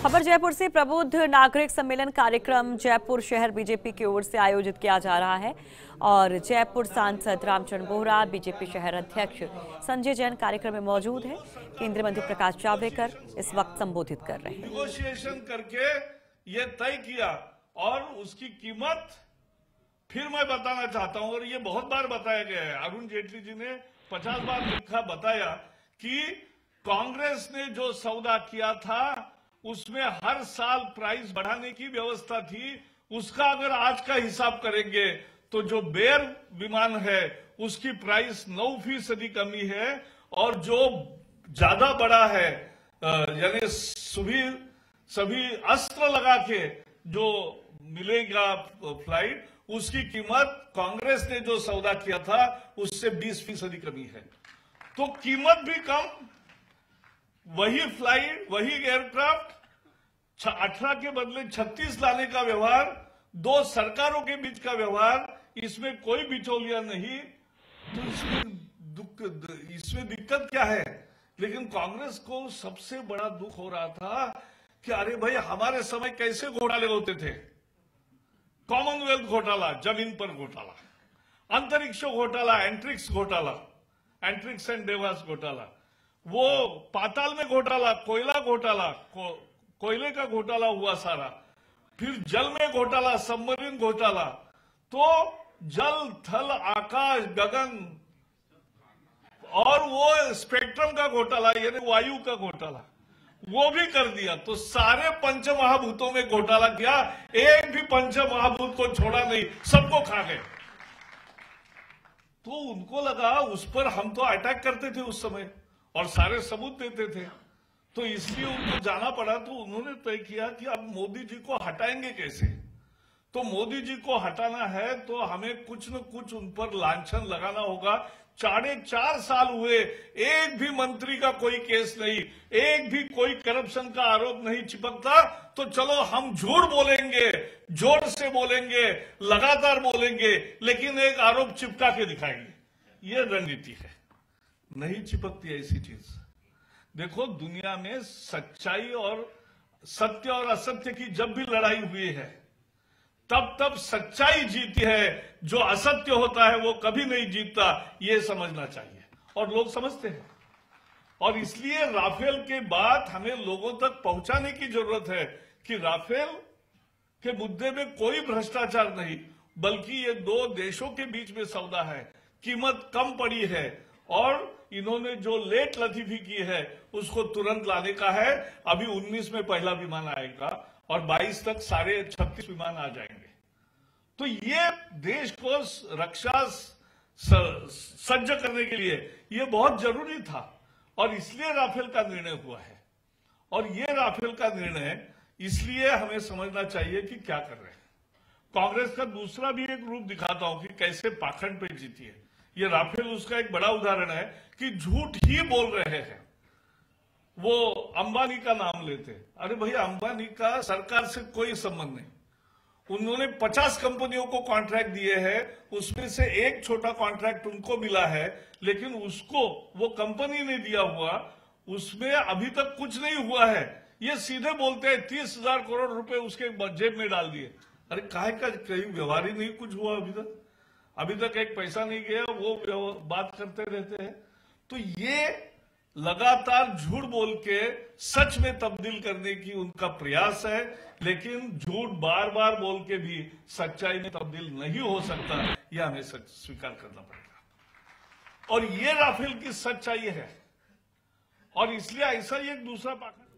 खबर जयपुर से। प्रबुद्ध नागरिक सम्मेलन कार्यक्रम जयपुर शहर बीजेपी की ओर से आयोजित किया जा रहा है और जयपुर सांसद रामचरण बोहरा, बीजेपी शहर अध्यक्ष संजय जैन कार्यक्रम में मौजूद है। केंद्रीय मंत्री प्रकाश जावड़ेकर इस वक्त संबोधित कर रहे हैं। नेगोशिएशन करके ये तय किया और उसकी कीमत फिर मैं बताना चाहता हूं और ये बहुत बार बताया गया है। अरुण जेटली जी ने 50 बार लिखा बताया कि कांग्रेस ने जो सौदा किया था उसमें हर साल प्राइस बढ़ाने की व्यवस्था थी। उसका अगर आज का हिसाब करेंगे तो जो बेयर विमान है उसकी प्राइस 9% कमी है और जो ज्यादा बड़ा है यानी सभी अस्त्र लगा के जो मिलेगा फ्लाइट, उसकी कीमत कांग्रेस ने जो सौदा किया था उससे 20% कमी है। तो कीमत भी कम, वही फ्लाइट, वही एयरक्राफ्ट, 18 के बदले 36 लाने का व्यवहार, दो सरकारों के बीच का व्यवहार, इसमें कोई बिचौलिया नहीं। तो इसमें दिक्कत क्या है? लेकिन कांग्रेस को सबसे बड़ा दुख हो रहा था कि अरे भाई हमारे समय कैसे घोटाले होते थे। कॉमनवेल्थ घोटाला, जमीन पर घोटाला, अंतरिक्ष घोटाला, एंट्रिक्स एंड देवास घोटाला, वो पाताल में घोटाला, कोयला घोटाला, कोयले का घोटाला हुआ सारा, फिर जल में घोटाला, सबमरीन घोटाला, तो जल थल आकाश गगन और वो स्पेक्ट्रम का घोटाला यानी वायु का घोटाला वो भी कर दिया। तो सारे पंचमहाभूतों में घोटाला किया, एक भी पंचमहाभूत को छोड़ा नहीं, सबको खा गए। तो उनको लगा उस पर हम तो अटैक करते थे उस समय और सारे सबूत देते थे, तो इसलिए उनको जाना पड़ा। तो उन्होंने तय किया कि अब मोदी जी को हटाएंगे कैसे। तो मोदी जी को हटाना है तो हमें कुछ न कुछ उन पर लांछन लगाना होगा। 4.5 साल हुए, एक भी मंत्री का कोई केस नहीं, एक भी कोई करप्शन का आरोप नहीं चिपकता। तो चलो हम झूठ बोलेंगे, जोर से बोलेंगे, लगातार बोलेंगे, लेकिन एक आरोप चिपका के दिखाएंगे। ये रणनीति है, नहीं चिपकती ऐसी चीज। देखो दुनिया में सच्चाई और सत्य और असत्य की जब भी लड़ाई हुई है तब सच्चाई जीती है, जो असत्य होता है वो कभी नहीं जीतता। ये समझना चाहिए और लोग समझते हैं। और इसलिए राफेल के बाद हमें लोगों तक पहुंचाने की जरूरत है कि राफेल के मुद्दे में कोई भ्रष्टाचार नहीं, बल्कि ये दो देशों के बीच में सौदा है, कीमत कम पड़ी है और इन्होंने जो लेट लतीफी की है उसको तुरंत लाने का है। अभी 19 में पहला विमान आएगा और 22 तक सारे 36 विमान आ जाएंगे। तो ये देश को रक्षा सज्ज करने के लिए ये बहुत जरूरी था और इसलिए राफेल का निर्णय हुआ है। और ये राफेल का निर्णय इसलिए हमें समझना चाहिए कि क्या कर रहे हैं। कांग्रेस का दूसरा भी एक रूप दिखाता हूं कि कैसे पाखंड पे जीती है। ये राफेल उसका एक बड़ा उदाहरण है कि झूठ ही बोल रहे हैं। वो अंबानी का नाम लेते, अरे भैया अंबानी का सरकार से कोई संबंध नहीं। उन्होंने 50 कंपनियों को कॉन्ट्रैक्ट दिए हैं, उसमें से एक छोटा कॉन्ट्रैक्ट उनको मिला है, लेकिन उसको वो कंपनी ने दिया हुआ, उसमें अभी तक कुछ नहीं हुआ है। ये सीधे बोलते हैं 30,000 करोड़ रुपए उसके जेब में डाल दिए। अरे काहे का कहीं व्यवहार ही नहीं कुछ हुआ अभी तक एक पैसा नहीं गया, वो बात करते रहते हैं। तो ये लगातार झूठ बोल के सच में तब्दील करने की उनका प्रयास है, लेकिन झूठ बार बार बोल के भी सच्चाई में तब्दील नहीं हो सकता, यह हमें स्वीकार करना पड़ेगा। और ये राफेल की सच्चाई है और इसलिए ऐसा ही एक दूसरा पाखंड